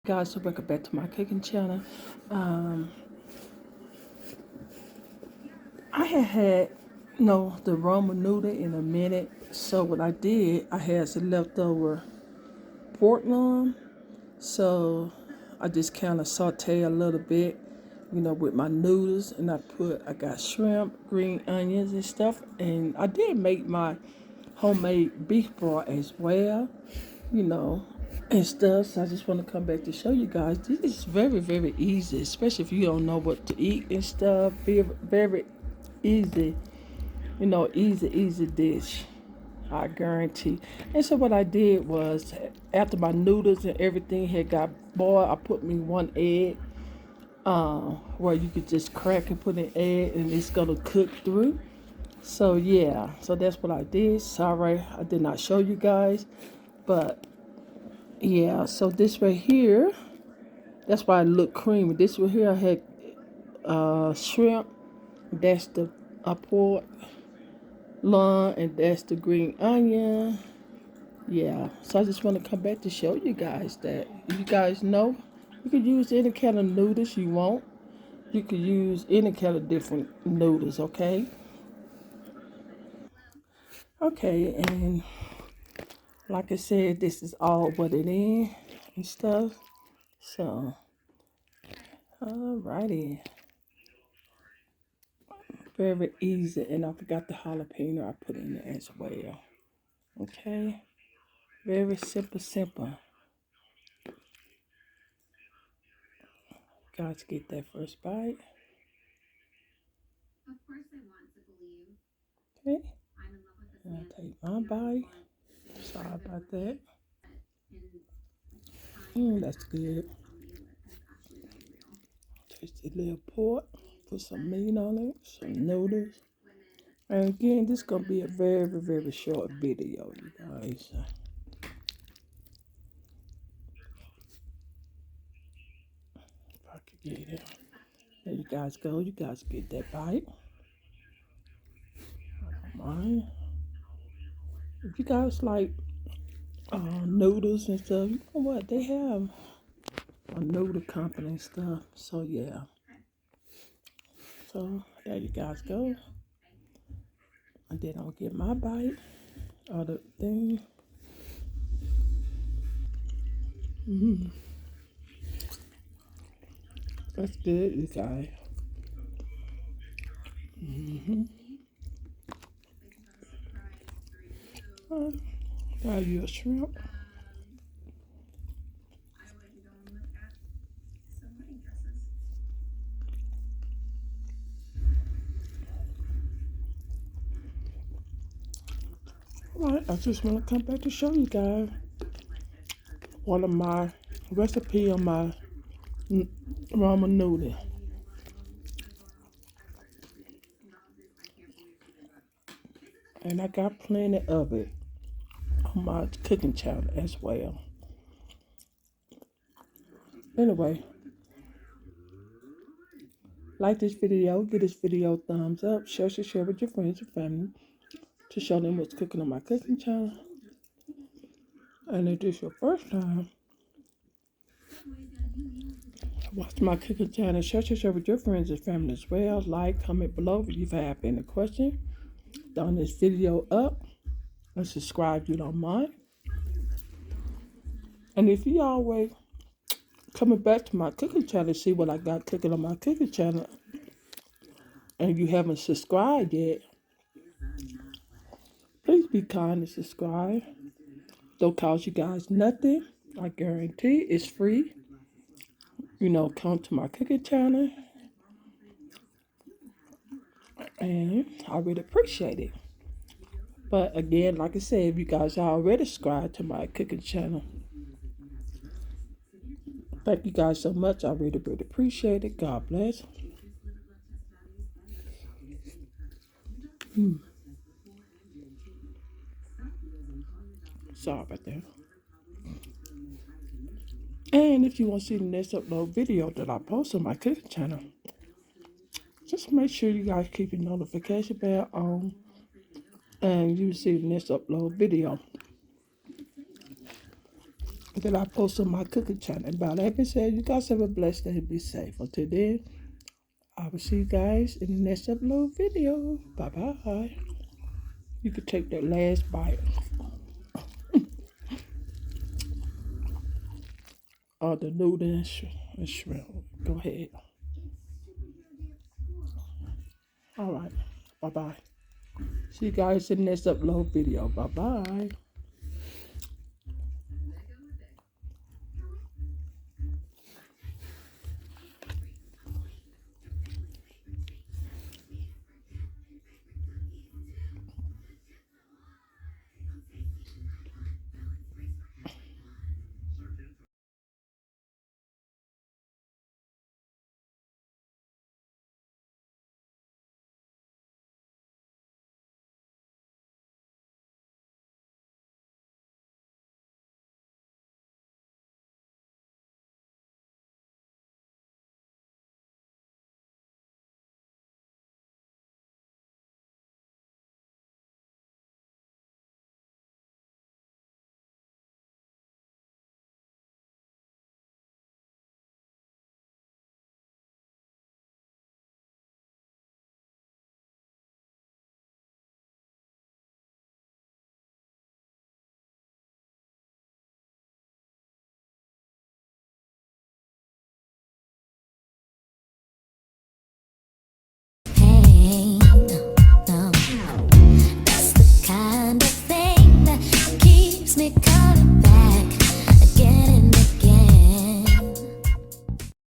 Guys, so welcome back to my cooking channel. um I had the ramen noodle in a minute, so what I did, I had some leftover pork loin, so I just kind of saute a little bit, with my noodles, and I got shrimp, green onions and stuff, and I did make my homemade beef broth as well, you know, and stuff. So I just want to come back to show you guys. This is very, very easy, especially if you don't know what to eat and stuff. Very, very easy, easy dish. I guarantee. And so what I did was, after my noodles and everything had got boiled, I put me one egg, where you could just crack and put an egg, and it's gonna cook through. So yeah, so that's what I did. Sorry, I did not show you guys, but yeah. So this right here, that's why it looked creamy. This right here, I had shrimp. That's the pork loin, and that's the green onion. Yeah. So I just want to come back to show you guys that you guys know you could use any kind of noodles you want. You could use any kind of different noodles. Okay. Okay, and like I said, this is all what it is and stuff. So, alrighty. Very easy. And I forgot the jalapeno I put in there as well. Okay. Very simple, simple. Got to get that first bite. Okay. And I'll take my bite. Sorry about that. That's good. Taste a little pork. Put some meat on it. Some noodles. And again, this is going to be a very, very short video, you guys. If I could get it. There you guys go. You guys get that bite. I don't mind. If you guys like noodles and stuff, you know what? They have a noodle company and stuff. So, yeah. So, there you guys go. And then I'll get my bite of the thing. That's good, you guys. Try you a shrimp. Alright, I just want to come back to show you guys one of my recipe on my ramen noodle. And I got plenty of it on my cooking channel as well. Anyway, like this video, give this video a thumbs up, share with your friends and family to show them what's cooking on my cooking channel. And if this is your first time watch my cooking channel, share with your friends and family as well. Like, comment below if you have any questions. Thumbs this video up and subscribe if you don't mind. And if you always coming back to my cooking channel to see what I got cooking on my cooking channel, and you haven't subscribed yet, please be kind and subscribe. Don't cost you guys nothing. I guarantee it's free. Come to my cooking channel, and I really appreciate it. But again, like I said, if you guys are already subscribed to my cooking channel, thank you guys so much. I really appreciate it. God bless. Sorry about that. And if you want to see the next upload video that I post on my cooking channel, just make sure you guys keep your notification bell on, and you will see the next upload video. that I post on my cooking channel. But like I said, you guys have a blessed day and be safe. Until then, I will see you guys in the next upload video. Bye bye. You can take that last bite of the noodle and shrimp. Go ahead. All right. Bye bye. See you guys in the next upload video. Bye bye.